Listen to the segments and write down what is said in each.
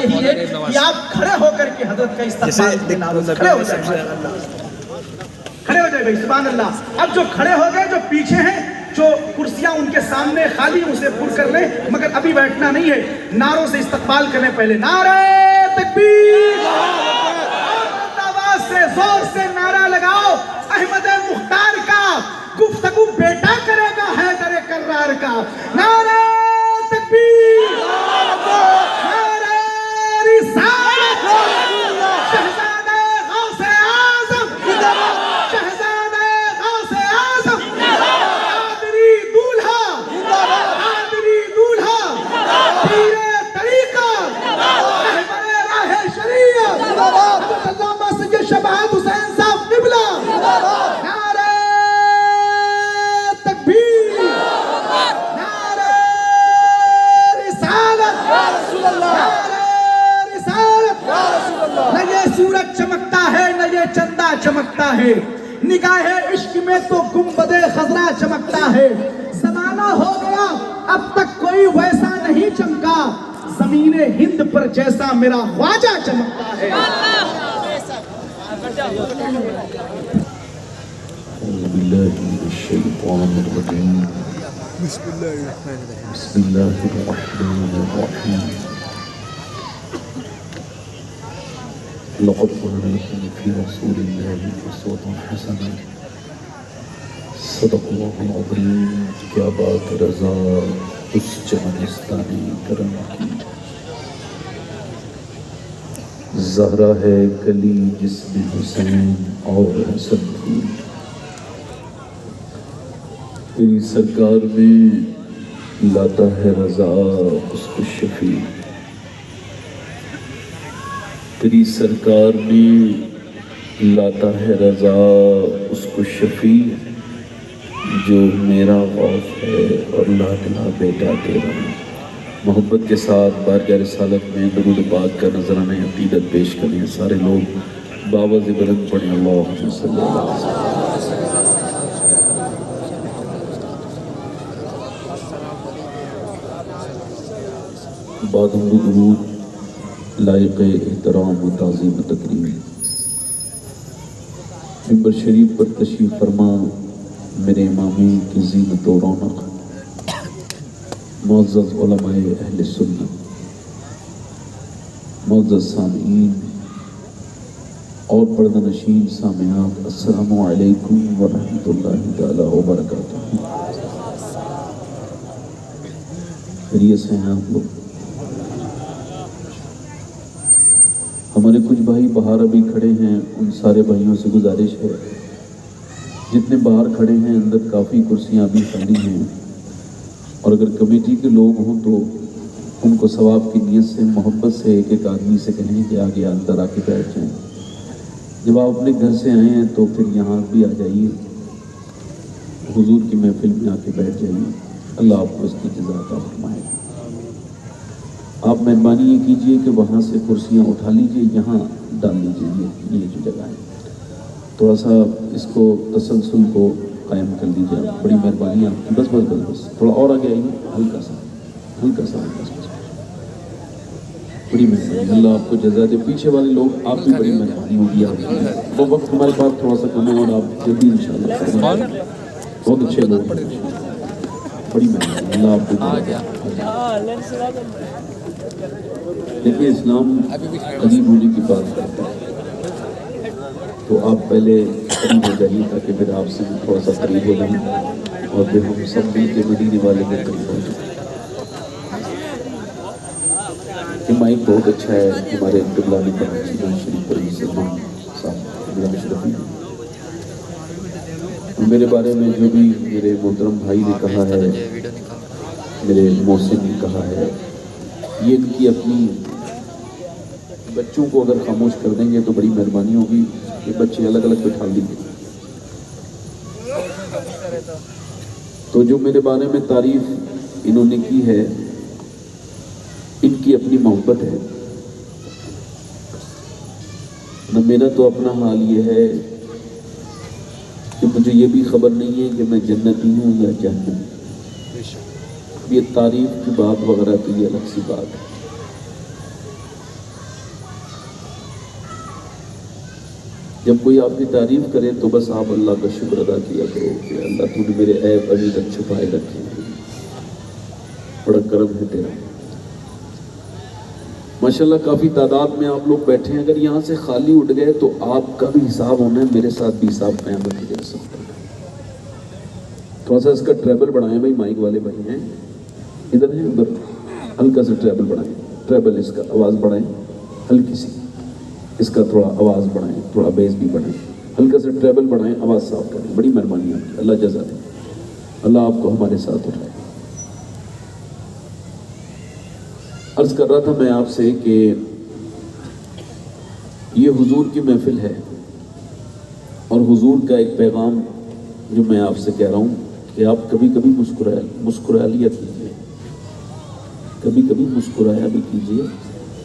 یہی ہے کہ آپ کھڑے ہو کر کے حضرت کا استقبال کریں. کھڑے ہو جائیں, کھڑے ہو جائے بھائی, سبحان اللہ. اب جو کھڑے ہو گئے, جو پیچھے ہیں, جو کرسیاں ان کے سامنے خالی, اسے پر کر لیں, مگر ابھی بیٹھنا نہیں ہے, نعروں سے استقبال کریں. پہلے نعرہ تکبیر, آواز سے زور سے نعرہ لگاؤ. احمد مختار کا گفتگو بیٹا کرے گا حیدر کرار کا. نعرہ تکبیر, نعرہ رسالت, شہزادہ غوث اعظم, شہزادہ غوث اعظم, قادری دولہا, قادری دولہا, پیر طریقت, رہبر راہ شریعت, علامہ سید شباب حسین صاحب قبلہ. نعرہ تکبیر, نعرہ رسالت, نعرہ رسالت. نہ یہ سورج چمکتا ہے, نہ یہ چندہ چمکتا ہے, نگاہ عشق میں تو گنبد خضرا چمکتا ہے. زمانہ ہو گیا اب تک کوئی ویسا نہیں چمکا, زمین ہند پر جیسا میرا خواجہ چمکتا ہے. أعوذ بالله من الشيطان الرجيم. بسم الله الرحمن الرحيم. لقد كان لكم في رسول الله أسوة حسنة. صدق الله العظيم. کیا بات رضا اس جہانستانی کرم کی, زہرا ہے کلی جس میں حسین اور حسن تھی. تیری سرکار میں لاتا ہے رضا اس کو شفیع. تیری سرکار میں لاتا ہے رضا اس کو شفیع, جو میرا غوث ہے اور لاڈلا بیٹا تیرا. محبت کے ساتھ بارگاہ رسالت میں درود پاک کا نذرانہ عقیدت پیش کریں. سارے لوگ بآواز بلند پڑھیں اللہم صلی اللہ علیہ وسلم. بعد درود لائق احترام و تعظیم و تکریم. ممبر شریف پر تشریف فرما میرے امامی کی زینت و رونق, معزز علماء اہل سنت, معزز سامعین اور پردہ نشین سامعات, السلام علیکم ورحمۃ اللہ تعالی وبرکاتہ. خیریت سے ہیں آپ لوگ؟ ہمارے کچھ بھائی باہر ابھی کھڑے ہیں, ان سارے بھائیوں سے گزارش ہے جتنے باہر کھڑے ہیں اندر کافی کرسیاں ابھی خالی ہیں, اور اگر کمیٹی کے لوگ ہوں تو ان کو ثواب کی نیت سے محبت سے ایک ایک آدمی سے کہیں کہ آگے اندر آ کے بیٹھ جائیں. جب آپ اپنے گھر سے آئے ہیں تو پھر یہاں بھی آ جائیے, حضور کی محفل میں آ کے بیٹھ جائیے. اللہ آپ کو اس کی جزا عطا فرمائے. آپ مہربانی یہ کیجئے کہ وہاں سے کرسیاں اٹھا لیجئے, یہاں ڈال لیجئے. یہ جو جگہ ہے تھوڑا سا اس کو تسلسل کو قائم کر لیجئے, بڑی مہربانی آپ کی. بس بس بس بس تھوڑا اور آگے آئیے, ہلکا سا بس بس. بڑی مہربانی, اللہ آپ کو جزا دے. پیچھے والے لوگ آپ بھی بڑی مہربانی ہوگی. آپ وہ وقت ہمارے پاس تھوڑا سا کم ہے اور آپ جلدی انشاءاللہ بہت اچھے لوگ, بڑی مہربانی. اللہ آپ کو دیکھیے اسلام قریب ہونے کی بات کرتا ہے, تو آپ پہلے قریب ہو جائیے تاکہ پھر آپ سے تھوڑا سا قریب ہو جائیں اور پھر ہم سب مل کے مدینے والے کے قریب ہو جائیں. یہ مائک بہت اچھا ہے, ہمارے قبلہ نے کہا شریف پر سلمان صاحب مشرفی. میرے بارے میں جو بھی میرے محترم بھائی نے کہا ہے, میرے محسن نے کہا ہے, یہ ان کی اپنی بچوں کو اگر خاموش کر دیں گے تو بڑی مہربانی ہوگی. یہ بچے الگ الگ بٹھا دیں گے. تو جو میرے بارے میں تعریف انہوں نے کی ہے, ان کی اپنی محبت ہے. نہ میرا تو اپنا حال یہ ہے کہ مجھے یہ بھی خبر نہیں ہے کہ میں جنتی ہوں یا جہنمی. یہ تعریف کی بات وغیرہ تو یہ الگ سی بات ہے. جب کوئی آپ کی تعریف کرے تو بس آپ اللہ کا شکر ادا کیا کرو کہ اللہ تو نے میرے عیب ابھی تک چھپائے رکھے ہیں، بڑا کرم ہے تیرا۔ ماشاءاللہ کافی تعداد میں آپ لوگ بیٹھے ہیں، اگر یہاں سے خالی اٹھ گئے تو آپ کا بھی حساب ہونا ہے، میرے ساتھ بھی حساب قیامت کی جا سکتا ہے۔ تھوڑا سا اس کا ٹریبل بڑھائیں بھائی، مائک والے بھائی ہیں ادھر ہیں، ادھر ہلکا سا ٹریبل بڑھائیں، ٹریبل اس کا آواز بڑھائیں ہلکی سی، اس کا تھوڑا آواز بڑھائیں، تھوڑا بیس بھی بڑھائیں، ہلکا سا ٹریبل بڑھائیں، آواز صاف کریں، بڑی مہربانی آپ کی، اللہ جزا دے، اللہ آپ کو ہمارے ساتھ اٹھائے۔ عرض کر رہا تھا میں آپ سے کہ یہ حضور کی محفل ہے اور حضور کا ایک پیغام جو میں آپ سے کہہ رہا ہوں کہ آپ کبھی کبھی مسکرا لیا کیجیے، کبھی کبھی مسکرایا بھی کیجیے،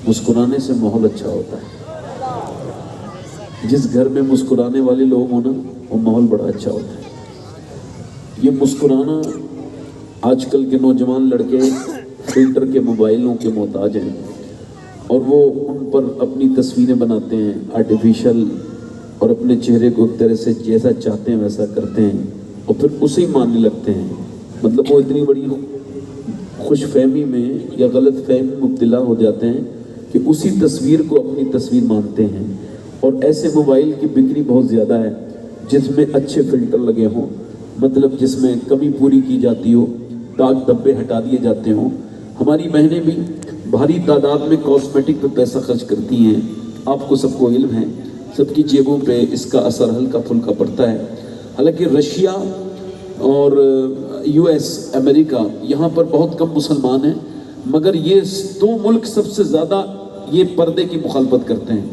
مسکرانے سے ماحول اچھا ہوتا ہے۔ جس گھر میں مسکرانے والے لوگ ہوں نا وہ ماحول بڑا اچھا ہوتا ہے۔ یہ مسکرانا آج کل کے نوجوان لڑکے فلٹر کے موبائلوں کے محتاج ہیں اور وہ ان پر اپنی تصویریں بناتے ہیں آرٹیفیشل، اور اپنے چہرے کو ایک طرح سے جیسا چاہتے ہیں ویسا کرتے ہیں اور پھر اسے ماننے لگتے ہیں۔ مطلب وہ اتنی بڑی خوش فہمی میں یا غلط فہمی میں مبتلا ہو جاتے ہیں کہ اسی تصویر کو اپنی تصویر مانتے ہیں، اور ایسے موبائل کی بکری بہت زیادہ ہے جس میں اچھے فلٹر لگے ہوں، مطلب جس میں کمی پوری کی جاتی ہو، داغ دھبے ہٹا دیے جاتے ہوں۔ ہماری بہنیں بھی بھاری تعداد میں کاسمیٹک پہ پیسہ خرچ کرتی ہیں، آپ کو سب کو علم ہے، سب کی جیبوں پہ اس کا اثر ہلکا پھلکا پڑتا ہے۔ حالانکہ رشیا اور یو ایس امریکہ یہاں پر بہت کم مسلمان ہیں، مگر یہ دو ملک سب سے زیادہ یہ پردے کی مخالفت کرتے ہیں۔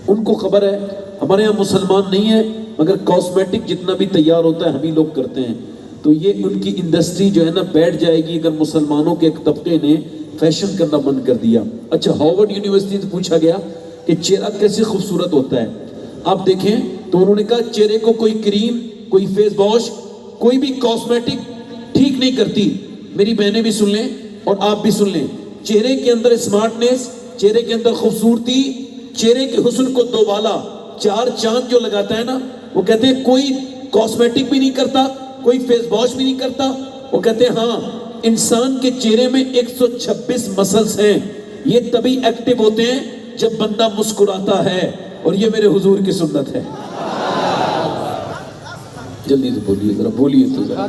ان کو خبر ہے ہمارے یہاں مسلمان نہیں ہے مگر کاسمیٹک جتنا بھی تیار ہوتا ہے ہم ہی لوگ کرتے ہیں، تو یہ ان کی انڈسٹری جو ہے نا بیٹھ جائے گی اگر مسلمانوں کے ایک طبقے نے فیشن کرنا بند کر دیا۔ اچھا، ہارورڈ یونیورسٹی سے پوچھا گیا کہ چہرہ کیسے خوبصورت ہوتا ہے، آپ دیکھیں تو انہوں نے کہا چہرے کو کوئی کریم، کوئی فیس واش، کوئی بھی کاسمیٹک ٹھیک نہیں کرتی۔ میری بہنیں بھی سن لیں اور آپ بھی سن لیں، چہرے کے اندر اسمارٹنیس، چہرے کے اندر خوبصورتی، چہرے کے حسن کو دوبالا چار چاند جو لگاتا ہے نا، وہ کہتے ہیں کوئی کاسمیٹک بھی نہیں کرتا، کوئی فیس واش بھی نہیں کرتا۔ وہ کہتے ہیں ہاں، انسان کے چہرے میں 126 مسلز ہیں، یہ تبھی ایکٹیو ہوتے ہیں جب بندہ مسکراتا ہے، اور یہ میرے حضور کی سنت ہے۔ جلدی سے بولیے ذرا، بولیے تو ذرا۔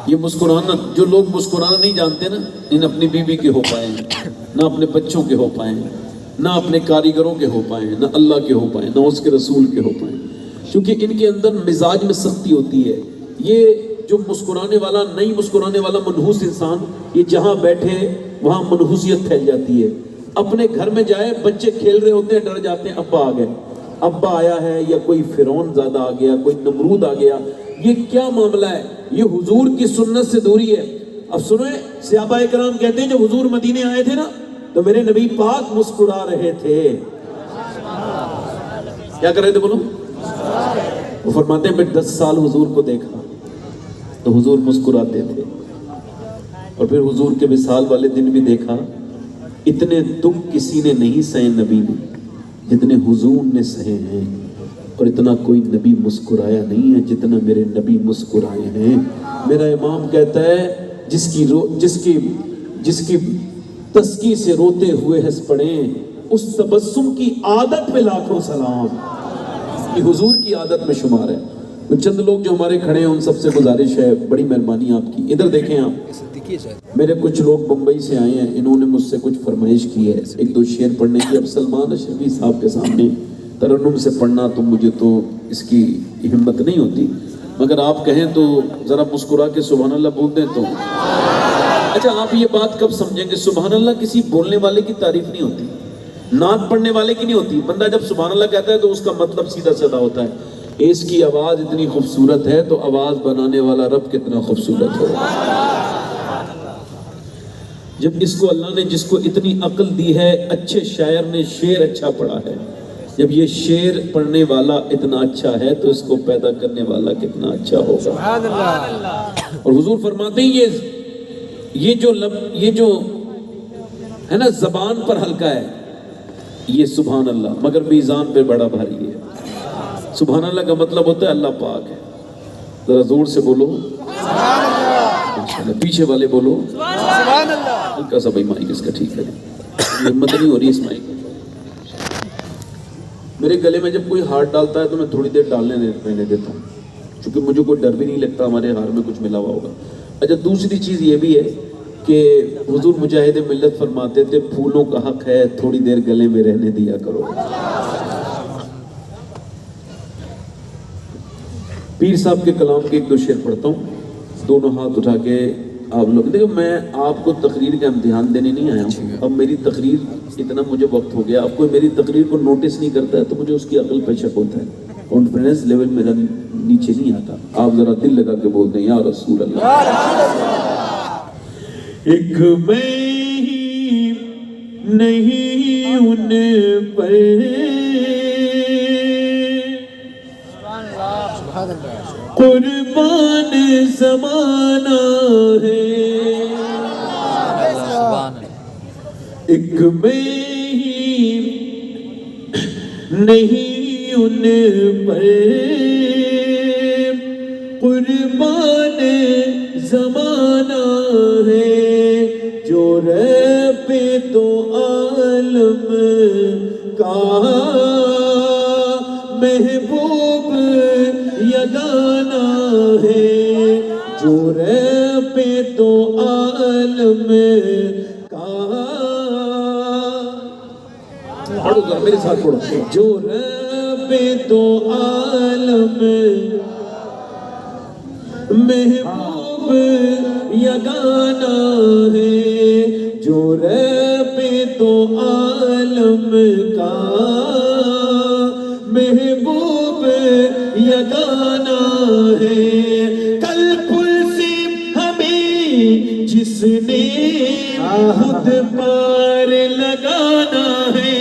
یہ مسکرانا، جو لوگ مسکرانا نہیں جانتے نا، ان اپنی بیوی کے ہو پائے ہیں، نہ اپنے بچوں کے ہو پائے ہیں، نہ اپنے کاریگروں کے ہو پائے ہیں، نہ اللہ کے ہو پائے، نہ اس کے رسول کے ہو پائے، کیونکہ ان کے اندر مزاج میں سختی ہوتی ہے۔ یہ جو مسکرانے والا، نہیں مسکرانے والا منحوس انسان، یہ جہاں بیٹھے وہاں منحوسیت پھیل جاتی ہے۔ اپنے گھر میں جائے، بچے کھیل رہے ہوتے ہیں، ڈر جاتے ہیں ابا آ گئے، ابا آیا ہے، یا کوئی فرعون زادہ آ گیا، کوئی نمرود آ گیا، یہ کیا معاملہ ہے؟ یہ حضور کی سنت سے دوری ہے۔ اب سنیں، صحابہ کرام کہتے ہیں جب حضور مدینے آئے تھے نا تو میرے نبی پاک مسکرا رہے تھے۔ کیا کر رہے تھے بولو؟ وہ فرماتے ہیں میں 10 سال حضور کو دیکھا تو حضور مسکراتے تھے، اور پھر حضور کے وصال والے دن بھی دیکھا، اتنے دکھ کسی نے نہیں سہے نبی نے جتنے حضور نے سہے ہیں، اور اتنا کوئی نبی مسکرایا نہیں ہے جتنا میرے نبی مسکرائے ہیں۔ میرا امام کہتا ہے جس کی تسکی سے روتے ہوئے ہنس پڑیں، اس تبسم کی عادت پہ لاکھوں سلام۔ یہ حضور کی عادت میں شمار ہے۔ تو چند لوگ جو ہمارے کھڑے ہیں ان سب سے گزارش ہے، بڑی مہربانی آپ کی، ادھر دیکھیں آپ، میرے کچھ لوگ بمبئی سے آئے ہیں، انہوں نے مجھ سے کچھ فرمائش کی ہے، ایک دو شعر پڑھنے کی۔ اب سلمان اشرفی صاحب کے سامنے ترنم سے پڑھنا تو مجھے تو اس کی ہمت نہیں ہوتی، مگر آپ کہیں تو ذرا مسکرا کے سبحان اللہ بول دیں تو۔ اچھا، آپ یہ بات کب سمجھیں گے؟ سبحان اللہ کسی بولنے والے کی تعریف نہیں ہوتی، نعت پڑھنے والے کی نہیں ہوتی۔ بندہ جب سبحان اللہ کہتا ہے تو اس کا مطلب سیدھا سادہ ہوتا ہے، اس کی آواز اتنی خوبصورت ہے تو آواز بنانے والا رب کتنا خوبصورت ہوگا۔ جب اس کو اللہ نے جس کو اتنی عقل دی ہے، اچھے شاعر نے شعر اچھا پڑھا ہے، جب یہ شعر پڑھنے والا اتنا اچھا ہے تو اس کو پیدا کرنے والا کتنا اچھا ہوگا۔ اور حضور فرماتے ہیں یہ جو ہے نا زبان پر ہلکا ہے یہ سبحان اللہ، مگر میزان پہ بڑا بھاری ہے۔ سبحان اللہ کا مطلب ہوتا ہے اللہ پاک ہے. ذرا زور سے بولو ماشاءاللہ. پیچھے والے بولو سبحان اللہ. ہلکا سا بھائی مائک اس کا ٹھیک ہے. ہمت نہیں ہو رہی اس مائک. میرے گلے میں جب کوئی ہاتھ ڈالتا ہے تو میں تھوڑی دیر ڈالنے رہنے دیتا ہوں کیونکہ مجھے کوئی ڈر بھی نہیں لگتا ہمارے ہار میں کچھ ملا ہوا ہوگا. اچھا دوسری چیز یہ بھی ہے کہ حضور مجاہد ملت فرماتے تھے پھولوں کا حق ہے تھوڑی دیر گلے میں رہنے دیا کرو. پیر صاحب کے کلام کے ایک دو شعر پڑھتا ہوں. دونوں ہاتھ اٹھا کے آپ لوگ دیکھو. میں آپ کو تقریر کا امتحان دینے نہیں آیا ہوں. اب میری تقریر اتنا مجھے وقت ہو گیا. اب کوئی میری تقریر کو نوٹس نہیں کرتا ہے تو مجھے اس کی عقل پہ شک ہوتا ہے. کانفیڈنس لیول میرا نیچے نہیں آتا. آپ ذرا دل لگا کے بول دیں یا رسول اللہ. ایک میں ہی نہیں ان پر قربان زمانہ ہے. ایک میں ہی نہیں ان پر قربان زمانہ ہے. جو رب تو عالم کا محبوب یگانہ ہے. جو رب تو عالم کا پڑھو ذرا میرے ساتھ پڑھو. جو رب تو عالم محبوب یگانہ ہے. جو رب تو عالم کا محبوب یگانہ ہے. کل پل سے ہمیں جس نے خود پار لگانا ہے.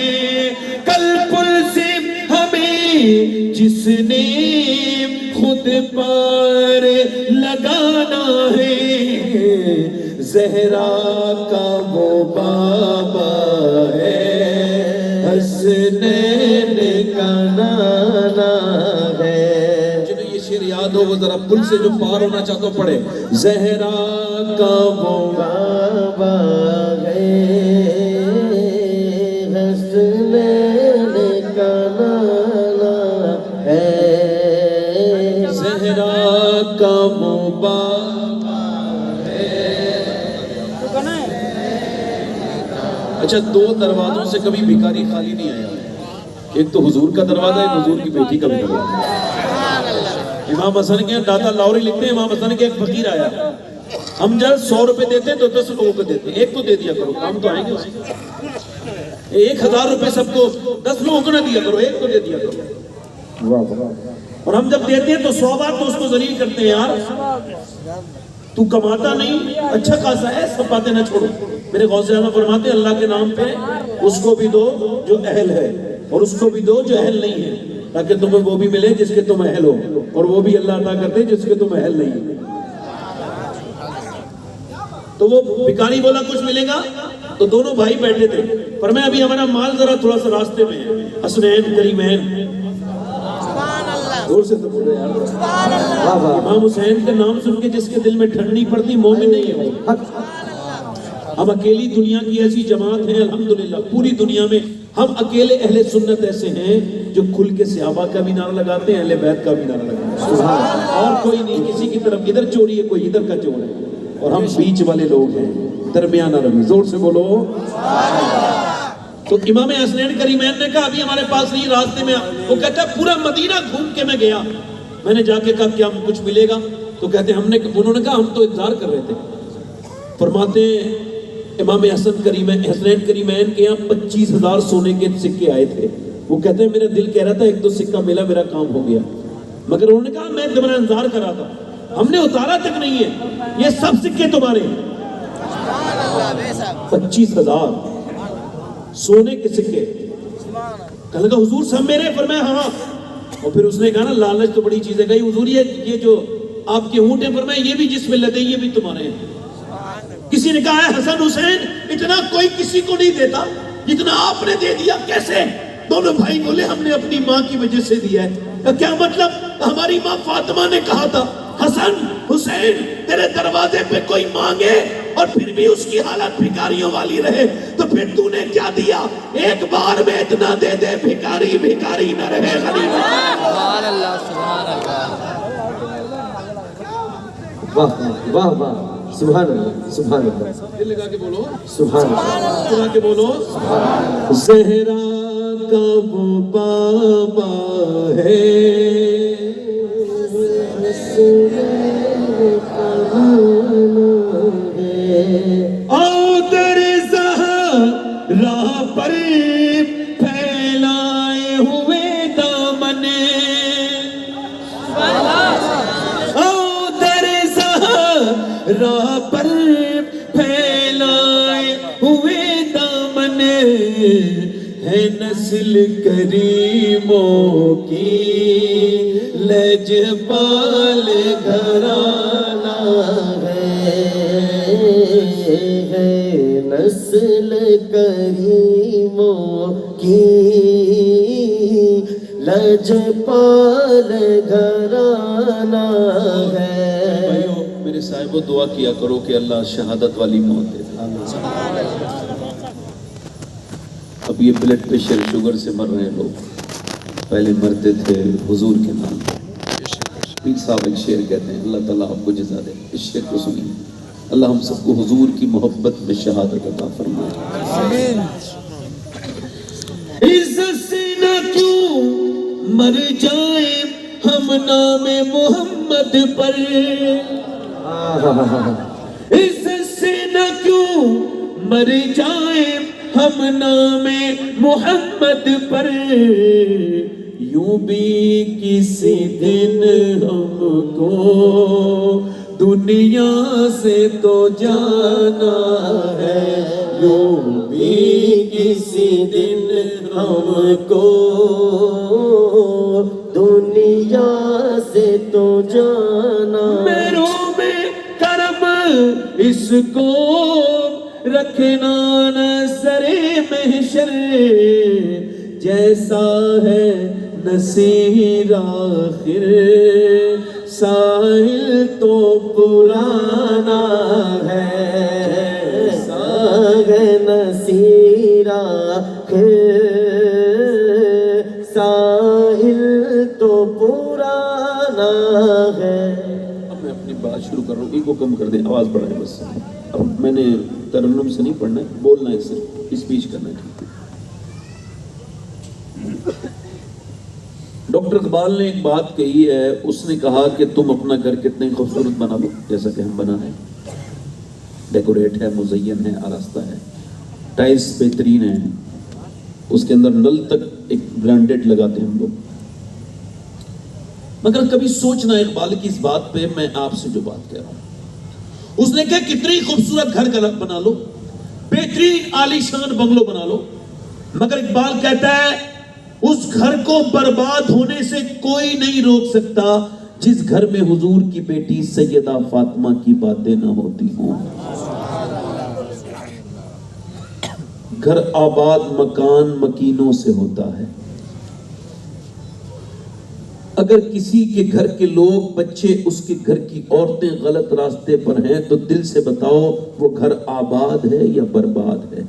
کل پل سے ہمیں جس نے خود پار لگانا ہے. زہرا کا وہ بابا ہے حسنین کا نانا ہے. جنہیں یہ شعر یاد ہو وہ ذرا پل سے جو پار ہونا چاہتا ہو پڑھے. زہرا کا وہ بابا ہے حسنین کا نانا ہے. زہرا کا وہ بابا ہے. اچھا دو دروازوں سے کبھی بھکاری خالی نہیں آیا. ایک تو حضور کا دروازہ ایک حضور کی بیٹی کا بھی دروازہ. امام حسن کے داتا لاہوری لکھتے ہیں امام حسن کے ایک فقیر آیا. ہم جب 100 روپے دیتے ہیں تو 10 لوگوں کو دیتے ہیں. ایک تو دے دیا کرو کام تو آئیں گے اسی. 1000 روپے سب کو 10 لوگوں کو نہ دیا کرو ایک تو دے دیا کرو. اور ہم جب دیتے ہیں تو 100 بار تو اس کو ذلیل کرتے ہیں. یار تو کماتا نہیں اچھا خاصا ہے سب باتیں نہ چھوڑو. میرے غوث اعظم فرماتے ہیں اللہ کے نام پہ اس کو بھی دو جو اہل ہے اور اس کو بھی دو جو اہل نہیں ہے تاکہ تمہیں وہ بھی ملے جس کے تم اہل ہو اور وہ بھی اللہ عطا کرتے جس کے تم اہل نہیں. تو وہ بھکاری بولا کچھ ملے گا تو دونوں بھائی بیٹھے تھے. پر میں ابھی ہمارا مال ذرا تھوڑا سا راستے میں ہے. حسنین کریمین دور سے تو بولے یار. امام حسین کا نام سن کے جس کے دل میں ٹھنڈ نہیں پڑتی مومن نہیں ہے. ہم اکیلی دنیا کی ایسی جماعت ہیں الحمدللہ پوری دنیا میں ہم اکیلے اہل سنت ایسے ہیں جو کھل کے صحابہ کا بھی نعرہ لگاتے ہیں اہل بیت کا بھی نعرہ لگاتے ہیں. اور کوئی نہیں کسی کی طرف ادھر چوری ہے کوئی ادھر کا چور ہے. اور ہم بیچ والے لوگ ہیں درمیانہ روی. زور سے بولو. تو امام حسنین کریمین نے کہا ابھی ہمارے پاس نہیں راستے میں. وہ کہتا ہے پورا مدینہ گھوم کے میں گیا. میں نے جا کے کہا کیا کچھ ملے گا تو کہتے ہیں انہوں نے کہا ہم تو انتظار کر رہے تھے. فرماتے ہیں امام حسنین کریمین کے یہاں 25,000 سونے کے سکے آئے تھے. وہ کہتے ہیں میرا دل کہہ رہا تھا ایک دو سکہ ملا میرا کام ہو گیا. مگر انہوں نے کہا میں تمہارا انتظار کر رہا تھا ہم نے اتارا تک نہیں ہے یہ سب سکے تمہارے. 25,000 سونے کے سکے. کہنے لگا حضور سب میرے. فرمایا ہاں. اور پھر اس نے کہا نا لالچ تو بڑی چیز ہے. کہی حضور یہ جو آپ کے اونٹ ہیں فرمایا یہ بھی جس میں لدے یہ بھی تمہارے ہیں. کسی نے کہا ہے حسن حسین اتنا کوئی کسی کو نہیں دیتا جتنا آپ نے دے دیا. کیسے؟ دونوں بھائی بولے ہم نے اپنی ماں کی وجہ سے دیا ہے. کیا مطلب؟ ہماری ماں فاطمہ نے کہا تھا حسن حسین تیرے دروازے پہ کوئی مانگے اور پھر بھی اس کی حالت بھکاریوں والی رہے تو پھر تو نے کیا دیا؟ ایک بار میں اتنا دے دے بھکاری بھکاری نہ رہے غریب. سبحان اللہ سبحان اللہ. واہ واہ واہ سبحان اللہ سبحان اللہ. دل لگا کے بولو سبحان اللہ. لگا کے بولو. زہرا کا وہ بابا ہے در زہرا پر پھیلائے ہوئے دامن در زہرا پر پھیلائے ہوئے دامن ہے نسل کریموں کی لجپال گھرانہ ہے نسل کریموں کی لجپال گھرانہ ہے. بھائیو میرے صاحبو دعا کیا کرو کہ اللہ شہادت والی موت دے. اب یہ بلڈ پریشر شوگر سے مر رہے لوگ پہلے مرتے تھے حضور کے نام. پیر صاحب ایک شعر کہتے ہیں اللہ تعالیٰ آپ کو جزا دے. اس شعر کو سنیے. اللہ ہم سب کو حضور کی محبت میں شہادت عطا فرمائے. آمین. عزت سے نہ کیوں مر جائیں ہم نام محمد پر. عزت سے نہ کیوں مر جائیں ہم نام محمد پر. یوں بھی کسی دن ہم کو دنیا سے تو جانا ہے. یوں بھی کسی دن ہم کو دنیا سے تو جانا. میروں میں کرم اس کو رکھنا نظر محشر جیسا ہے نصیر آخر ساحل تو پرانا ہے. ساحل نصیر آخر ساحل تو پرانا ہے. اب میں اپنی بات شروع کر رہا ہوں. کو کم کر دیں, آواز بڑھائیں بس. اب میں نے ترنم سے نہیں پڑھنا ہے, بولنا ہے, صرف اسپیچ کرنا ہے. ڈاکٹر اقبال نے ایک بات کہی ہے. اس نے کہا کہ تم اپنا گھر کتنے خوبصورت بنا دو جیسا کہ ہم بنا ہے, ڈیکوریٹ ہے, مزین ہے, آراستہ ہے, ٹائلز بہترین ہیں, اس کے اندر نل تک ایک برانڈیڈ لگاتے ہیں ہم لوگ. مگر کبھی سوچنا اقبال کی اس بات پہ, میں آپ سے جو بات کہہ رہا ہوں, اس نے کہا کتنی خوبصورت گھر بنا لو, بہترین عالی شان بنگلو بنا لو, مگر اقبال کہتا ہے اس گھر کو برباد ہونے سے کوئی نہیں روک سکتا جس گھر میں حضور کی بیٹی سیدہ فاطمہ کی باتیں نہ ہوتی ہوں. گھر آباد مکان مکینوں سے ہوتا ہے. اگر کسی کے گھر کے لوگ, بچے, اس کے گھر کی عورتیں غلط راستے پر ہیں تو دل سے بتاؤ وہ گھر آباد ہے یا برباد ہے؟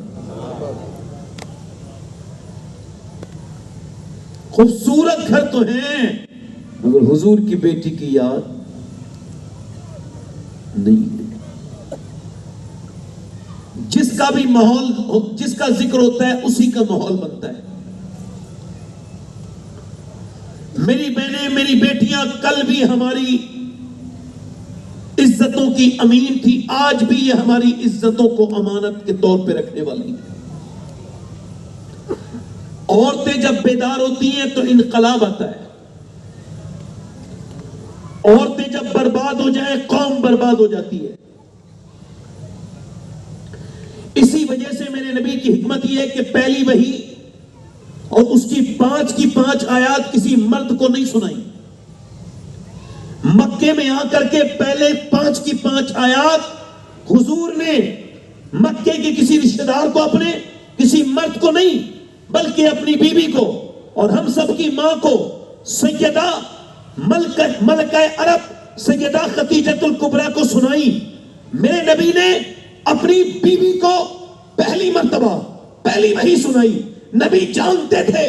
خوبصورت گھر تو ہیں مگر حضور کی بیٹی کی یاد نہیں ہے. جس کا بھی ماحول, جس کا ذکر ہوتا ہے اسی کا ماحول بنتا ہے. میری بہنیں, میری بیٹیاں کل بھی ہماری عزتوں کی امین تھی, آج بھی یہ ہماری عزتوں کو امانت کے طور پہ رکھنے والی ہیں. عورتیں جب بیدار ہوتی ہیں تو انقلاب آتا ہے. عورتیں جب برباد ہو جائیں قوم برباد ہو جاتی ہے. اسی وجہ سے میرے نبی کی حکمت یہ ہے کہ پہلی وحی اور اس کی 5 کی 5 آیات کسی مرد کو نہیں سنائی. مکے میں آ کر کے پہلے 5 کی 5 آیات حضور نے مکے کے کسی رشتہ دار کو, اپنے کسی مرد کو نہیں, بلکہ اپنی بیوی کو اور ہم سب کی ماں کو سیدہ ملکہ عرب سیدہ خدیجۃ الکبریٰ کو سنائی. میرے نبی نے اپنی بیوی کو پہلی مرتبہ پہلی وحی سنائی. نبی جانتے تھے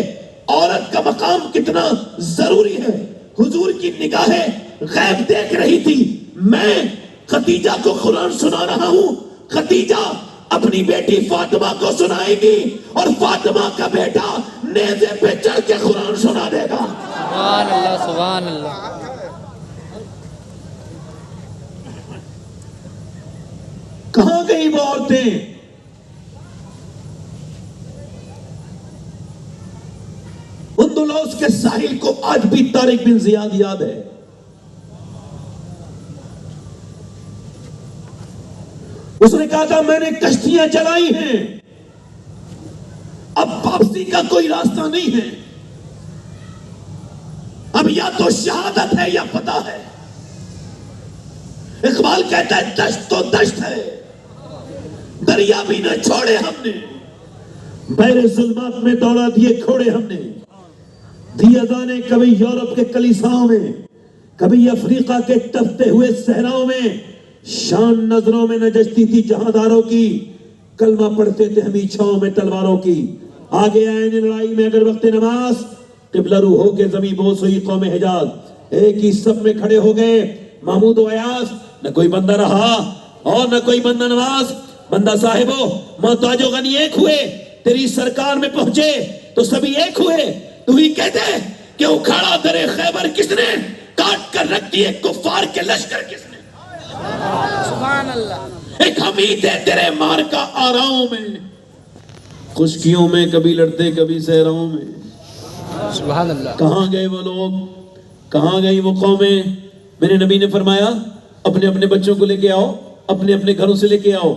عورت کا مقام کتنا ضروری ہے. حضور کی نگاہیں غیب دیکھ رہی تھی. میں خدیجہ کو قرآن سنا رہا ہوں, خدیجہ اپنی بیٹی فاطمہ کو سنائے گی, اور فاطمہ کا بیٹا نیزے پہ چڑھ کے قرآن سنا دے گا. سبحان اللہ سبحان اللہ. کہاں گئی وہ عورتیں؟ اندلس کے ساحل کو آج بھی طارق بن زیاد یاد ہے. اس نے کہا تھا میں نے کشتیاں چلائی ہیں, اب واپسی کا کوئی راستہ نہیں ہے, اب یا تو شہادت ہے یا فتح ہے. اقبال کہتا ہے دشت تو دشت ہے, دریا بھی نہ چھوڑے ہم نے, بحر ظلمات میں دوڑا دیے کھوڑے ہم نے. دی اذانیں کبھی یورپ کے کلیساؤں میں, کبھی افریقہ کے تپتے ہوئے صحراؤں میں. شان نظروں میں نہ جچتی تھی جہانداروں کی, کلمہ پڑھتے تھے ہم چھاؤں میں تلواروں کی. آگے آئے لڑائی میں اگر وقت نماز, قبلہ رو ہو کے زمین بوس ہوئی قوم حجاز. ایک ہی سب میں کھڑے ہو گئے محمود و ایاز, نہ کوئی بندہ رہا اور نہ کوئی بندہ نواز. بندہ صاحبو محتاج و غنی ایک ہوئے, تیری سرکار میں پہنچے تو سبھی ایک ہوئے. تو ہی کہتے کہ اکھاڑا درے خیبر کس نے, کاٹ کر رکھ دیے کفار کے لشکر کس نے. سبحان اللہ. ایک حمید ہے تیرے مار کا آراؤں میں, خشکیوں میں کبھی لڑتے کبھی صحراؤں میں. سبحان اللہ. کہاں گئے وہ لوگ, کہاں گئی وہ قومیں؟ میرے نبی نے فرمایا اپنے اپنے بچوں کو لے کے آؤ, اپنے اپنے گھروں سے لے کے آؤ.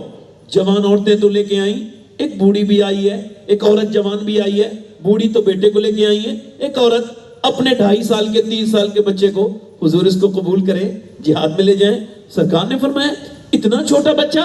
جوان عورتیں تو لے کے آئیں, ایک بوڑھی بھی آئی ہے, ایک عورت جوان بھی آئی ہے. بوڑھی تو بیٹے کو لے کے آئی ہے, ایک عورت اپنے 2.5 سال کے 3 سال کے بچے کو, حضور اس کو قبول کرے جہاد میں لے جائیں. سرکار نے فرمایا اتنا چھوٹا بچہ؟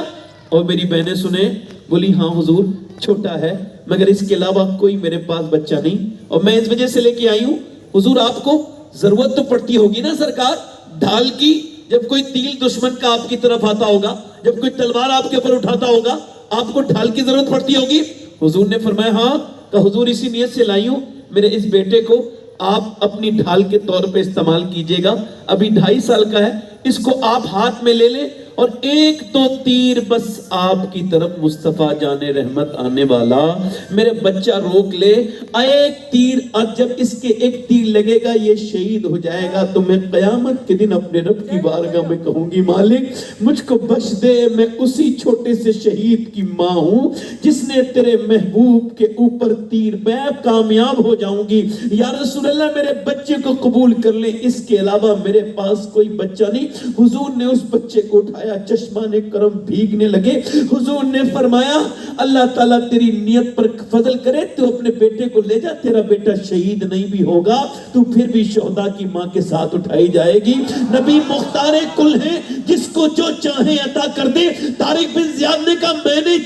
اور میری بہنیں سنیں, بولی ہاں حضور چھوٹا ہے, مگر اس کے علاوہ کوئی میرے پاس بچہ نہیں, اور میں اس وجہ سے لے کے آئی ہوں. حضور آپ کو ضرورت تو پڑتی ہوگی نا سرکار ڈھال کی, جب کوئی تیر دشمن کا آپ کی طرف آتا ہوگا, جب کوئی تلوار آپ کے اوپر اٹھاتا ہوگا, آپ کو ڈھال کی ضرورت پڑتی ہوگی. حضور نے فرمایا ہاں. کہ حضور اسی نیت سے لائی ہوں, میرے اس بیٹے کو آپ اپنی ڈھال کے طور پہ استعمال کیجئے گا. ابھی 2.5 سال کا ہے, اس کو آپ ہاتھ میں لے لیں, اور ایک تو تیر بس آپ کی طرف مصطفیٰ جان رحمت آنے والا, میرے بچہ روک لے, ایک تیر, اور جب اس کے ایک تیر لگے گا یہ شہید ہو جائے گا, تو میں قیامت کے دن اپنے رب کی بارگاہ میں کہوں گی مالک مجھ کو بخش دے, میں اسی چھوٹے سے شہید کی ماں ہوں جس نے تیرے محبوب کے اوپر تیر, میں کامیاب ہو جاؤں گی. یا رسول اللہ میرے بچے کو قبول کر لیں, اس کے علاوہ میرے پاس کوئی بچہ نہیں. حضور نے اس بچے کو اٹھایا, چشمان کرم بھیگنے لگے. حضور نے فرمایا اللہ تعالیٰ تیری نیت پر فضل کرے, تو اپنے بیٹے کو لے جا, تیرا بیٹا شہید نہیں بھی ہوگا, تو پھر بھی شہداء کی ماں کے ساتھ اٹھائی جائے گی. نبی مختار کل ہیں, جس کو جو چاہیں عطا کر دے. طارق بن زیاد نے کہا میں نے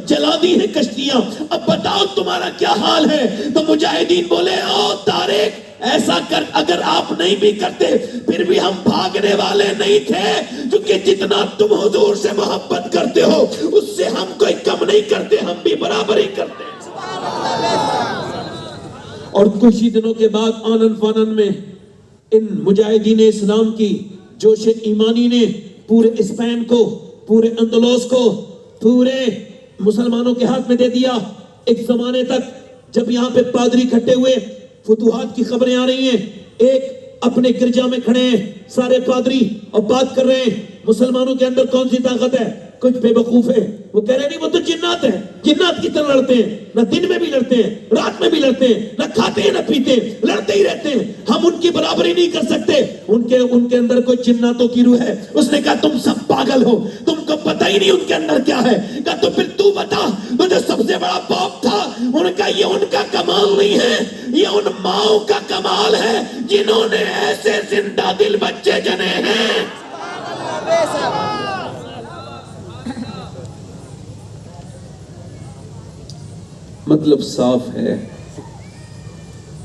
چلا دی ہیں کشتیاں, اب بتاؤ تمہارا کیا حال ہے؟ تو مجاہدین بولے او طارق ایسا کر, اگر آپ نہیں بھی کرتے پھر بھی ہم بھاگنے والے نہیں تھے, کیونکہ جتنا تم حضور سے محبت کرتے ہو اس سے ہم کوئی کم نہیں کرتے, ہم بھی برابر ہی کرتے. اور کچھ ہی دنوں کے بعد آنن فانن میں ان مجاہدین اسلام کی جوش ایمانی نے پورے اسپین کو, پورے اندلس کو, پورے مسلمانوں کے ہاتھ میں دے دیا. ایک زمانے تک جب یہاں پہ پادری کھٹے ہوئے, فتوحات کی خبریں آ رہی ہیں, ایک اپنے گرجا میں کھڑے ہیں سارے پادری اور بات کر رہے ہیں مسلمانوں کے اندر کون سی طاقت ہے. کچھ بے وقوف ہے, وہ کہہ رہے نہیں وہ تو جنات ہیں, جنات کی طرح لڑتے ہیں, نہ دن میں بھی لڑتے ہیں رات میں بھی لڑتے ہیں, نہ کھاتے ہیں نہ پیتے ہیں, لڑتے ہی رہتے ہیں, ہم ان کی برابری نہیں کر سکتے, ان کے اندر کوئی جناتوں کی روح ہے. اس نے کہا تم سب پاگل ہو, تم کو پتہ ہی نہیں ان کے اندر کیا ہے. کہا تو پھر تو بتا, تو جو سب سے بڑا باپ تھا ان کا, یہ ان کا کمال نہیں ہے, یہ ان ماؤں کا کمال ہے جنہوں نے ایسے زندہ دل بچے جنے ہیں. مطلب صاف ہے,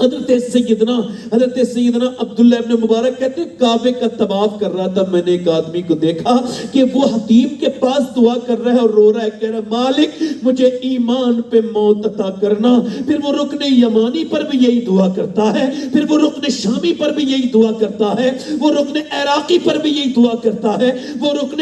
حضرت سیدنا عبداللہ ابن مبارک کہتے ہیں کعبے کا طواف کر رہا تھا، میں نے ایک آدمی کو دیکھا کہ وہ حتیم کے پاس دعا کر رہا ہے اور رو رہا ہے، کہہ رہا مالک مجھے ایمان پہ موت عطا کرنا۔ پھر وہ رکن یمانی پر بھی یہی دعا کرتا ہے، پھر وہ رکن شامی پر بھی یہی دعا کرتا ہے، وہ رکن عراقی پر بھی یہی دعا کرتا ہے، وہ رکن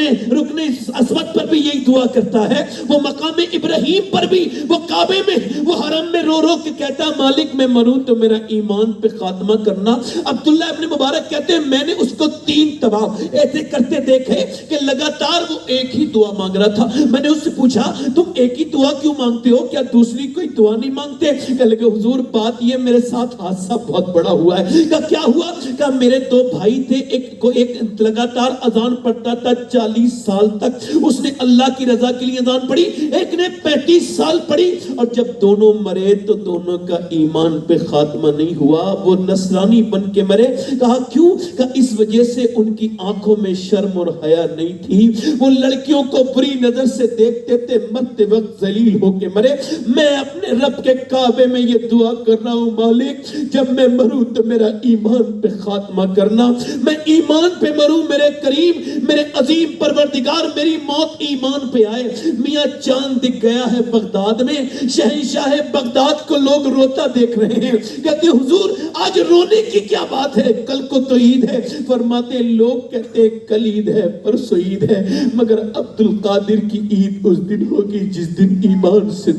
اسود پر بھی یہی دعا کرتا ہے، وہ مقام ابراہیم پر بھی، وہ کعبے میں، وہ حرم میں رو رو کے کہتا ہے مالک میں مروں تو میرا ایمان پہ خاتمہ کرنا۔ عبداللہ ابن مبارک کہتے ہیں میں نے اس کو 3 طواف ایسے کرتے دیکھے کہ لگاتار وہ ایک ہی دعا مانگ رہا تھا۔ میں نے اس سے پوچھا تم ایک ہی دعا کیوں مانگتے ہو، کیا دوسری کوئی دعا نہیں مانگتے؟ کہنے لگے حضور بات یہ میرے ساتھ حادثہ بہت بڑا ہوا ہے۔ کہا کیا ہوا؟ کہا میرے 2 بھائی تھے، ایک لگاتار اذان پڑھتا تھا 40 سال تک، اس نے اللہ کی رضا کے لیے اذان پڑھی، ایک نے 35 سال پڑھی، اور جب دونوں مرے تو دونوں کا ایمان پہ خاتمہ نہیں ہوا، وہ نصرانی بن کے مرے۔ کہا کیوں؟ کہا اس وجہ سے ان کی آنکھوں میں شرم اور حیا نہیں تھی، وہ لڑکیوں کو بری نظر سے دیکھتے تھے، مرتے وقت ذلیل ہو کے مرے۔ میں اپنے رب کے کعبے میں یہ دعا کر رہا ہوں مالک جب میں مروں تو میرا ایمان پہ خاتمہ کرنا، میں ایمان پہ مروں میرے کریم میرے عظیم پروردگار، میری موت ایمان پہ آئے۔ میاں چاند دکھ گیا ہے بغداد میں، شہنشاہ بغداد کو لوگ روتا دیکھ رہے ہیں، کہتے حضور آج رونے کی کیا بات ہے، کل کو تو عید ہے۔ فرماتے لوگ کہتے کل عید ہے پرسو عید ہے، مگر عبد القادر کی عید اس دن ہوگی جس دن ایمان سے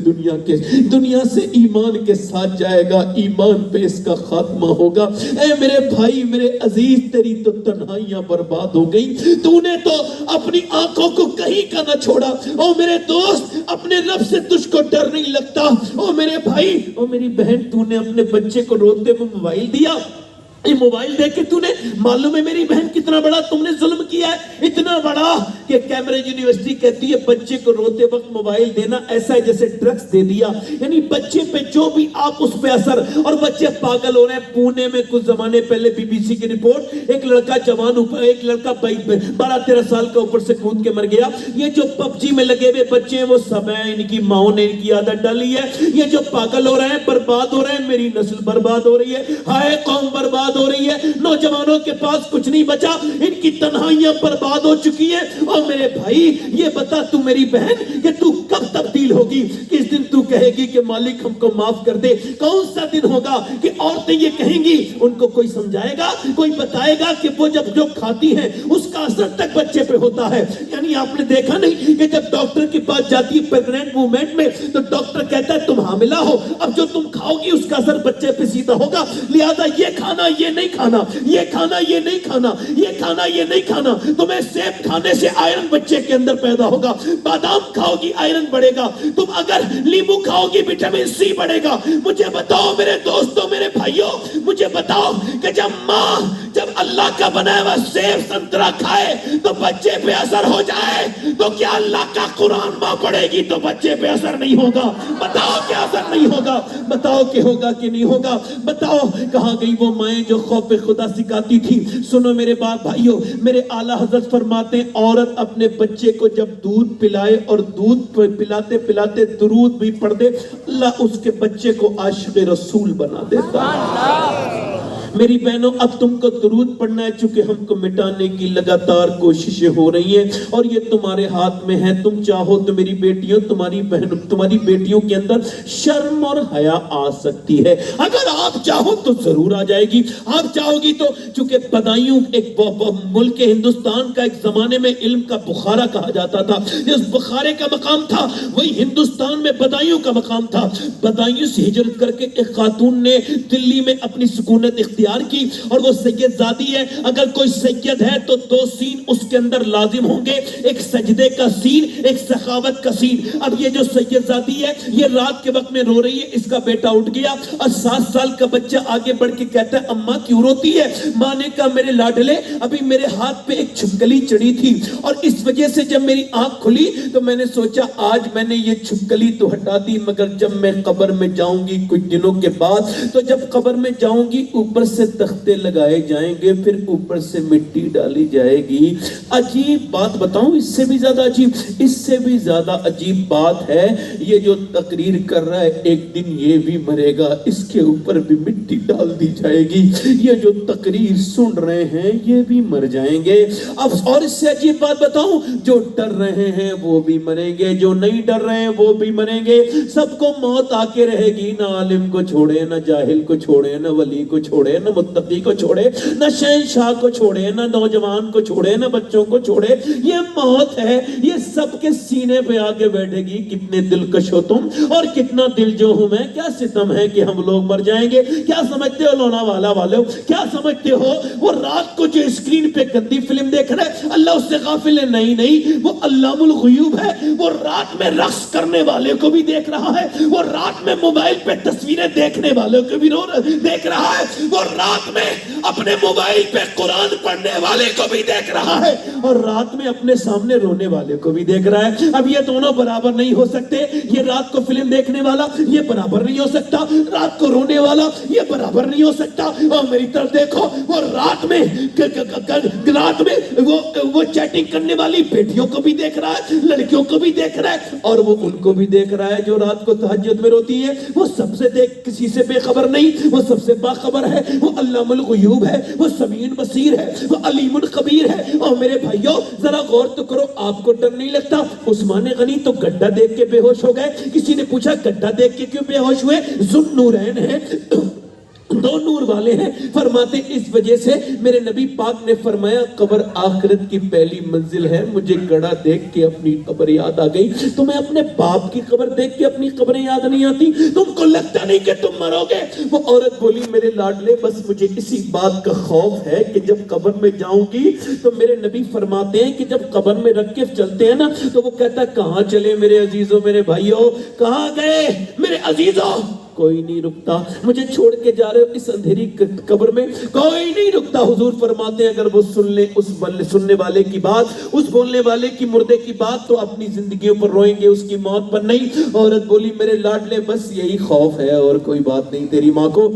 دنیا سے ایمان کے ساتھ جائے گا، ایمان پہ اس کا خاتمہ ہوگا۔ اے میرے بھائی میرے عزیز تیری تو تنہائیاں برباد ہو گئی، تو نے تو اپنی آنکھوں کو کہیں کا نہ چھوڑا۔ او میرے دوست اپنے رب سے تجھ کو ڈر نہیں لگتا؟ او میرے بھائی او میری بہن تو نے اپنے بچے کو روتے ہوئے موبائل دیا، یہ موبائل دے کے تو نے معلوم ہے میری بہن کتنا بڑا تم نے ظلم کیا ہے، اتنا بڑا کہ کیمبرج یونیورسٹی کہتی ہے بچے کو روتے وقت موبائل دینا ایسا ہے جیسے ڈرگس دے دیا، یعنی بچے پہ جو بھی آپ اس پہ اثر، اور بچے پاگل ہو رہے ہیں۔ پونے میں کچھ زمانے پہلے بی بی سی کی رپورٹ، ایک لڑکا جوان اوپر، ایک لڑکا 12-13 سال کا اوپر سے کود کے مر گیا۔ یہ جو پب جی میں لگے ہوئے بچے ہیں وہ سب ہیں، ان کی ماؤں نے ان کی عادت ڈالی ہے، یہ جو پاگل ہو رہے ہیں برباد ہو رہے ہیں، میری نسل برباد ہو رہی ہے، ہائے قوم برباد ہو رہی ہے، نوجوانوں کے پاس کچھ نہیں بچا، ان کی تنہائیاں برباد ہو چکی ہیں۔ اور میرے بھائی یہ بتا تو میری بہن کہ تو کب تبدیل ہوگی، کس دن تو کہے گی کہ مالک ہم کو معاف کر دے؟ کون سا دن ہوگا کہ عورتیں یہ کہیں گی؟ ان کو کوئی سمجھائے گا، کوئی بتائے گا کہ وہ جب جو کھاتی ہیں اس کا اثر تک بچے پہ ہوتا ہے؟ یعنی آپ نے دیکھا نہیں کہ جب ڈاکٹر کے پاس جاتی ہے پریگننٹ مومنٹ میں تو ڈاکٹر کہتا ہے تم حاملہ ہو، اب جو تم کھاؤ گی اس کا اثر بچے پہ سیدھا ہوگا، لہذا یہ کھانا یہ نہیں کھانا، یہ کھانا یہ نہیں کھانا، یہ کھانا یہ نہیں کھانا۔ تمہیں سیب کھانے سے آئرن بچے کے اندر پیدا ہوگا، بادام کھاؤ گی آئرن بڑھے گا، تم اگر لیمو کھاؤ گی وٹامن سی بڑھے گا۔ مجھے بتاؤ میرے دوستوں میرے بھائیوں، مجھے بتاؤ کہ جب اللہ کا بنایا ہوا سیب سنترا کھائے تو بچے پہ اثر ہو جائے تو کیا اللہ کا قرآن ماں پڑھے گی تو بچے پہ اثر نہیں ہوگا؟ بتاؤ کیا اثر نہیں ہوگا؟ بتاؤ کہ ہوگا کہ نہیں ہوگا؟ بتاؤ کہاں گئی وہ مائیں جو خوف خدا سکھاتی تھی؟ سنو میرے باپ بھائیوں، میرے اعلیٰ حضرت فرماتے ہیں عورت اپنے بچے کو جب دودھ پلائے اور دودھ پلاتے پلاتے درود بھی پڑھ دے، اللہ اس کے بچے کو عاشق رسول بنا دیتا ہے۔ میری بہنوں اب تم کو درود پڑھنا ہے، چونکہ ہم کو مٹانے کی لگاتار کوششیں ہو رہی ہیں اور یہ تمہارے ہاتھ میں ہے۔ تم چاہو تو میری بیٹیوں تمہاری بیٹیوں کے اندر شرم اور حیا آ سکتی ہے، اگر آپ چاہو تو ضرور آ جائے گی۔ آپ چاہو گی تو، چونکہ بدایوں ایک ملک ہندوستان کا ایک زمانے میں علم کا بخارا کہا جاتا تھا، جس بخارے کا مقام تھا وہی ہندوستان میں بدایوں کا مقام تھا۔ بدایوں سے ہجرت کر کے ایک خاتون نے دلی میں اپنی سکونت اختیار کی، اور وہ سید زادی ہے۔ اگر کوئی سید ہے تو 2 سین اس کے اندر لازم ہوں گے، ایک سجدے کا سین، ایک سخاوت کا سین۔ اب یہ جو سید زادی ہے یہ رات کے وقت میں رو رہی ہے، اس کا بیٹا اٹھ گیا اور 7 سال کا بچہ آگے بڑھ کے کہتا ہے اماں کیوں روتی ہے؟ ماں نے کہا میرے لاڈلے ابھی میرے ہاتھ پہ ایک چھپکلی چڑھی تھی اور اس وجہ سے جب میری آنکھ کھلی تو میں نے سوچا آج میں نے یہ چھپکلی تو ہٹا دی، مگر جب میں قبر میں جاؤں گی کچھ دنوں کے بعد، تو جب قبر میں جاؤں گی اوپر سے سے تختے لگائے جائیں گے، پھر اوپر سے مٹی ڈالی جائے گی۔ عجیب بات بتاؤں، اس سے بھی زیادہ عجیب بات ہے، یہ جو تقریر کر رہا ہے ایک دن یہ بھی مرے گا، اس کے اوپر بھی مٹی ڈال دی جائے گی۔ یہ جو تقریر سن رہے ہیں یہ بھی مر جائیں گے۔ اب اور اس سے عجیب بات بتاؤں، جو ڈر رہے ہیں وہ بھی مریں گے، جو نہیں ڈر رہے ہیں وہ بھی مریں گے۔ سب کو موت آ کے رہے گی، نہ عالم کو چھوڑے، نہ جاہل کو چھوڑے، نہ ولی کو چھوڑے، نہ متقی کو چھوڑے، نہ شہنشاہ کو چھوڑے، نہ نوجوان کو چھوڑے، نہ بچوں کو چھوڑے۔ یہ موت ہے، یہ سب کے سینے پہ آ کے بیٹھے گی۔ کتنے دلکش ہو تم اور کتنا دل جو ہوں میں، کیا ستم ہے کہ ہم لوگ مر جائیں گے۔ کیا سمجھتے ہو لونا والا والوں، کیا سمجھتے ہو وہ رات کو جو اسکرین پہ گندی فلم دیکھ رہے ہیں اللہ اس سے غافل ہے؟ نہیں، وہ علام الغیوب ہے۔ وہ رات میں رقص کرنے والے کو بھی دیکھ رہا ہے، وہ رات میں موبائل پہ تصویریں دیکھنے والوں کو بھی دیکھ رہا ہے، وہ رات میں اپنے موبائل پہ قرآن پڑھنے والے کو بھی دیکھ رہا ہے، اور رات میں اپنے سامنے رونے والے کو بھی دیکھ رہا ہے۔ اب یہ دونوں برابر نہیں ہو سکتے۔ یہ رات کو فلم دیکھنے والا یہ برابر نہیں ہو سکتا، رات کو رونے والا یہ برابر نہیں ہو سکتا۔ اور میری طرف دیکھو، وہ رات میں وہ چیٹنگ کرنے والی بیٹیوں کو بھی دیکھ رہا ہے، لڑکیوں کو بھی دیکھ رہا ہے، اور وہ ان کو بھی دیکھ رہا ہے جو رات کو تہجد میں روتی ہے۔ وہ سب سے کسی سے بے خبر نہیں، وہ سب سے باخبر ہے، وہ علام الغیوب ہے، وہ سمیع بصیر ہے، وہ علیم خبیر ہے۔ اور میرے بھائیوں ذرا غور تو کرو، آپ کو ڈر نہیں لگتا؟ عثمان غنی تو گڈھا دیکھ کے بے ہوش ہو گئے۔ کسی نے پوچھا گڈھا دیکھ کے کیوں بے ہوش ہوئے؟ ذوالنورین ہیں، دو نور والے ہیں۔ فرماتے اس وجہ سے میرے نبی پاک نے فرمایا قبر آخرت کی پہلی منزل ہے، مجھے گڑھا دیکھ کے اپنی قبر یاد آ گئی۔ تمہیں اپنے باپ کی قبر دیکھ کے اپنی قبریں یاد نہیں آتی؟ تم کو لگتا نہیں کہ تم مرو گے؟ وہ عورت بولی میرے لاڈلے بس مجھے اسی بات کا خوف ہے کہ جب قبر میں جاؤں گی تو میرے نبی فرماتے ہیں کہ جب قبر میں رکھ کے چلتے ہیں نا تو وہ کہتا کہاں چلے میرے عزیزوں، میرے بھائیوں، کہاں گئے میرے عزیزوں؟ کوئی نہیں رکتا، مجھے چھوڑ کے جا رہے ہو اس اندھیری قبر میں، کوئی نہیں رکتا۔ حضور فرماتے ہیں اگر وہ سن لیں اس سننے والے کی بات، اس بولنے والے کی، مردے کی بات، تو اپنی زندگیوں پر روئیں گے، اس کی موت پر نہیں۔ عورت بولی میرے لاڈلے بس یہی خوف ہے اور کوئی بات نہیں، تیری ماں کو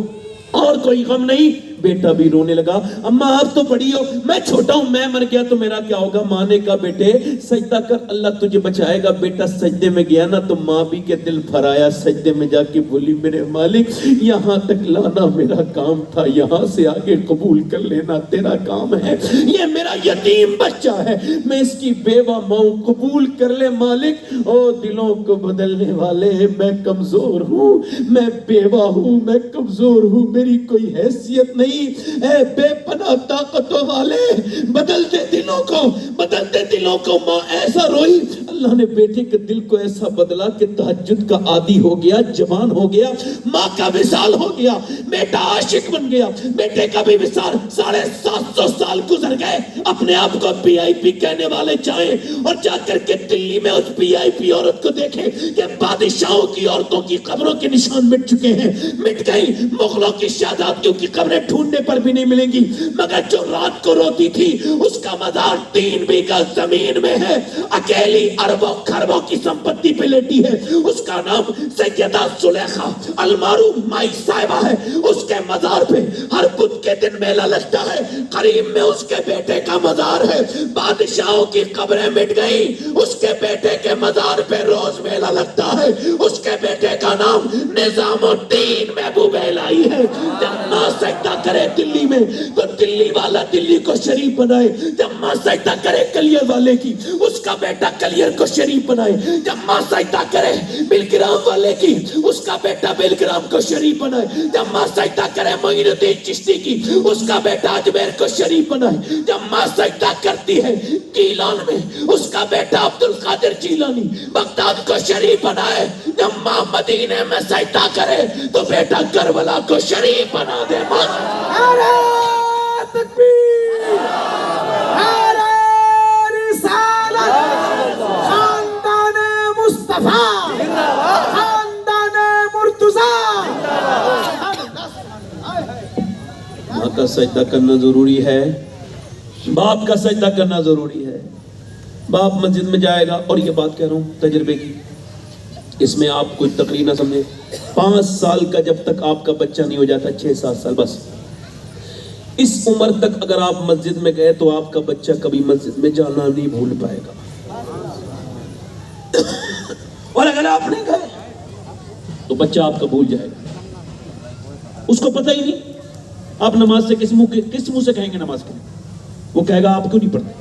اور کوئی غم نہیں۔ بیٹا بھی رونے لگا، اماں آپ تو بڑی ہو، میں چھوٹا ہوں، میں مر گیا تو میرا کیا ہوگا؟ ماں نے کہا بیٹے سجدہ کر، اللہ تجھے بچائے گا۔ بیٹا سجدے میں گیا نا تو ماں بھی کے دل بھر آیا، سجدے میں جا کے بولی میرے مالک یہاں تک لانا میرا کام تھا، یہاں سے آگے قبول کر لینا تیرا کام ہے۔ یہ میرا یتیم بچہ ہے، میں اس کی بیوہ ماں، قبول کر لے مالک۔ او دلوں کو بدلنے والے، میں کمزور ہوں، میں بیوہ ہوں، میں کمزور ہوں، میری کوئی حیثیت نہیں، اے بے پناہ طاقتوں والے، بدلتے دلوں کو ماں ایسا روئی۔ اللہ نے بیٹے کے دل کو ایسا بدلا کہ تہجد کا عادی ہو گیا، جوان ہو گیا، ماں کا وصال ہو گیا، بیٹا عاشق بن گیا۔ بیٹے کا بھی وصال 750 سال گزر گئے، اپنے آپ کو پی آئی پی کہنے والے جائیں اور جا کر کے دلی میں اس پی آئی پی عورت کو دیکھیں کہ بادشاہوں کی عورتوں کی قبروں کے نشان مٹ چکے ہیں، مٹ گئی۔ مغلوں کی شہزادیوں کی قبریں ڈھونڈنے پر بھی نہیں ملیں گی، مگر جو رات کو روتی تھی اس کا مزار 3 بیگھہ زمین میں ہے، اکیلی اربوں خربوں کی سمپتی پہ لیٹی ہے۔ اس کا نام سیدہ زلیخا المعروف مائی صاحبہ ہے۔ اس کے مزار پہ ہر بدھ کے دن میلہ لگتا ہے، قریب میں اس کے بیٹے کا مزار ہے۔ بادشاہوں کی قبریں مٹ گئی، اس کے بیٹے کے مزار پہ روز میلہ لگتا ہے۔ اس کے بیٹے کا نام نظام الدین محبوب الہی ہے۔ جب ماں سجدہ کرے دلی میں تو دلی والا دلی کو شریف بنائے، جب ماں سجدہ کرے کلیر والے کی اس کا بیٹا کلیر کو شریف بنائے، جب ماں سجدہ کرے بلگرام والے کی اس کا بیٹا بلگرام کو شریف بنائے، جب ماں سجدہ کرے معین الدین چشتی کی اس کا بیٹا اجمیر کو شریف بنائے، جب ماں سجدہ کرتی ہے گیلان میں اس کا بیٹا عبد القادر جیلانی بغداد کو شریف بنائے، جب ماں مدینے میں سجدہ کرے تو بیٹا کربلا کو شریف بنا دے۔ نعرہ تکبیر، نعرہ رسالت، خاندان مصطفیٰ، خاندان مرتضیٰ۔ ماں کا سجدہ کرنا ضروری ہے، باپ کا سجدہ کرنا ضروری ہے۔ باپ مسجد میں جائے گا، اور یہ بات کہہ رہا ہوں تجربے کی، اس میں آپ کوئی تقریر نہ سمجھے، 5 سال کا جب تک آپ کا بچہ نہیں ہو جاتا، 6-7 سال بس اس عمر تک اگر آپ مسجد میں گئے تو آپ کا بچہ کبھی مسجد میں جانا نہیں بھول پائے گا، اور اگر آپ نہیں گئے تو بچہ آپ کا بھول جائے گا، اس کو پتہ ہی نہیں آپ نماز سے کس منہ سے کہیں گے نماز کے لیے، وہ کہے گا آپ کیوں نہیں پڑھتے۔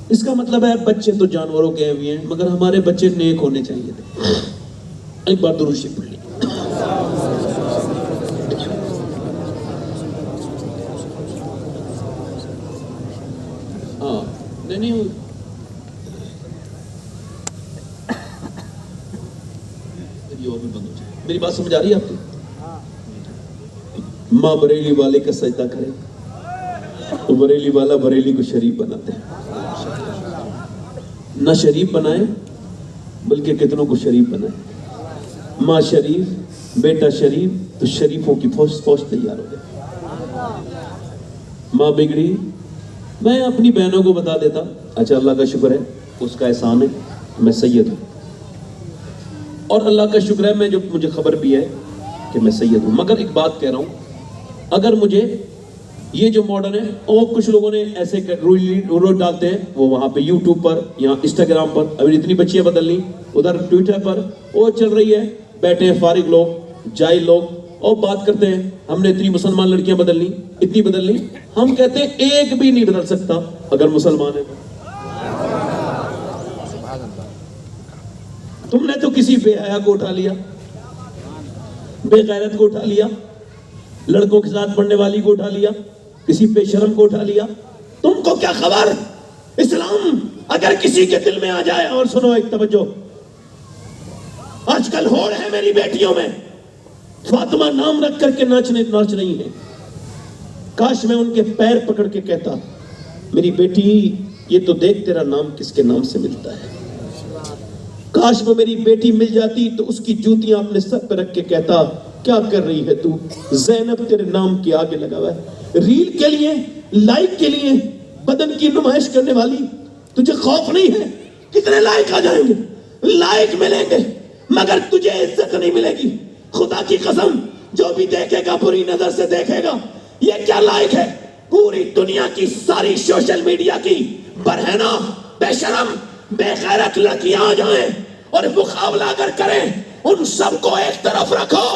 اس کا مطلب ہے بچے تو جانوروں کے ہوئے ہیں، مگر ہمارے بچے نیک ہونے چاہیے تھے۔ ایک بار درود شریف پڑھ لیجیے۔ ہاں نہیں اور بھی بند ہو جائے۔ میری بات سمجھ آ رہی ہے آپ کو؟ ماں بریلی والے کا سجدہ کرے تو بریلی والا بریلی کو شریف بناتے ہیں، نہ شریف بنائے بلکہ کتنوں کو شریف بنائے۔ ماں شریف بیٹا شریف تو شریفوں کی فوج تیار ہو گئی۔ ماں بگڑی، میں اپنی بہنوں کو بتا دیتا، اچھا اللہ کا شکر ہے، اس کا احسان ہے میں سید ہوں، اور اللہ کا شکر ہے مجھے خبر بھی ہے کہ میں سید ہوں، مگر ایک بات کہہ رہا ہوں، اگر مجھے یہ جو ماڈرن ہے، اور کچھ لوگوں نے ایسے رول ڈالتے ہیں، وہ وہاں پہ یوٹیوب پر یا انسٹاگرام پر، ابھی اتنی بچیاں بدل لی، ادھر ٹویٹر پر وہ چل رہی ہے، بیٹھے ہیں فارغ لوگ جاہل لوگ اور بات کرتے ہیں ہم نے اتنی مسلمان لڑکیاں بدل لی، اتنی بدل لی، ہم کہتے ہیں ایک بھی نہیں بدل سکتا اگر مسلمان ہے۔ تم نے تو کسی بے حیا کو اٹھا لیا، بے غیرت کو اٹھا لیا، لڑکوں کے ساتھ پڑھنے والی کو اٹھا لیا، کسی بے شرم کو اٹھا لیا، تم کو کیا خبر؟ اسلام اگر کسی کے دل میں آ جائے، اور سنو ایک توجہ، آج کل ہوڑ ہے میری بیٹیوں میں، فاطمہ نام رکھ کر کے ناچ رہی ہیں، کاش میں ان کے پیر پکڑ کے کہتا میری بیٹی یہ تو دیکھ تیرا نام کس کے نام سے ملتا ہے، کاش وہ میری بیٹی مل جاتی تو اس کی جوتیاں اپنے سر پہ رکھ کے کہتا کیا کر رہی ہے تو، زینب تیرے نام کے آگے لگا ہوا ہے، ریل کے لیے لائک کے لیے بدن کی نمائش کرنے والی، تجھے خوف نہیں ہے کتنے لائک آ جائیں گے، لائک ملیں گے مگر تجھے عزت نہیں ملے گی، خدا کی قسم جو بھی دیکھے گا بری نظر سے دیکھے گا، یہ کیا لائک ہے، پوری دنیا کی ساری سوشل میڈیا کی برہنہ بے شرم بے غیرت لڑکیاں آ جائیں اور مقابلہ اگر کریں، ان سب کو ایک طرف رکھو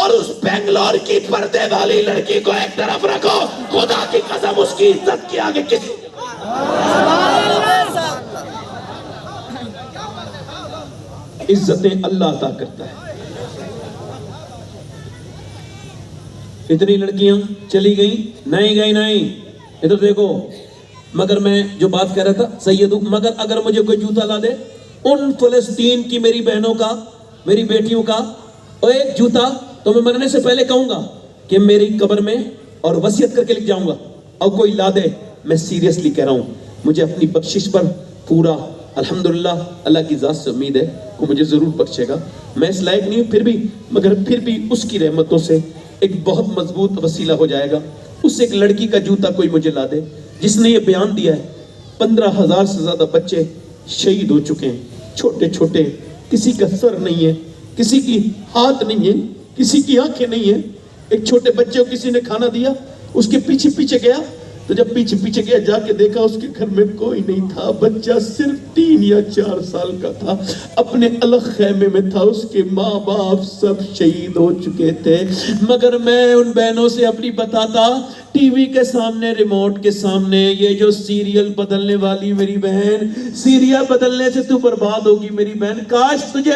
اور اس بنگلور کی پردے والی لڑکی کو ایک طرف رکھو، خدا کی قسم اس کی عزت کے آگے کسی عزتیں اللہ عطا کرتا ہے۔ اتنی لڑکیاں چلی گئیں، نہیں ادھر دیکھو، مگر میں جو بات کہہ رہا تھا سید ہوں، مگر اگر مجھے کوئی جوتا لا دے ان فلسطین کی میری بہنوں کا میری بیٹیوں کا اور ایک جوتا، تو میں مرنے سے پہلے کہوں گا کہ میری قبر میں اور وصیت کر کے لکھ جاؤں گا، اور کوئی لا دے، میں سیریسلی کہہ رہا ہوں مجھے اپنی بخشش پر پورا الحمدللہ اللہ کی ذات سے امید ہے وہ مجھے ضرور بخشے گا، میں اس لائق نہیں ہوں پھر بھی اس کی رحمتوں سے ایک بہت مضبوط وسیلہ ہو جائے گا، اس ایک لڑکی کا جوتا کوئی مجھے لا دے جس نے یہ بیان دیا ہے 15,000 سے زیادہ بچے شہید ہو چکے ہیں، چھوٹے چھوٹے، کسی کا سر نہیں ہے، کسی کی ہاتھ نہیں ہے، کسی کی آنکھیں نہیں ہیں، ایک چھوٹے بچے کو کسی نے کھانا دیا، اس کے پیچھے گیا، تو جب پیچھے گیا جا کے دیکھا اس کے گھر میں کوئی نہیں تھا، بچہ صرف 3 یا 4 سال کا تھا، اپنے الگ خیمے میں تھا، اس کے ماں باپ سب شہید ہو چکے تھے، مگر میں ان بہنوں سے اپنی بتاتا ٹی وی کے سامنے ریموٹ کے سامنے یہ جو سیریل بدلنے والی میری بہن، سیریل بدلنے سے تو برباد ہوگی میری بہن، کاش تجھے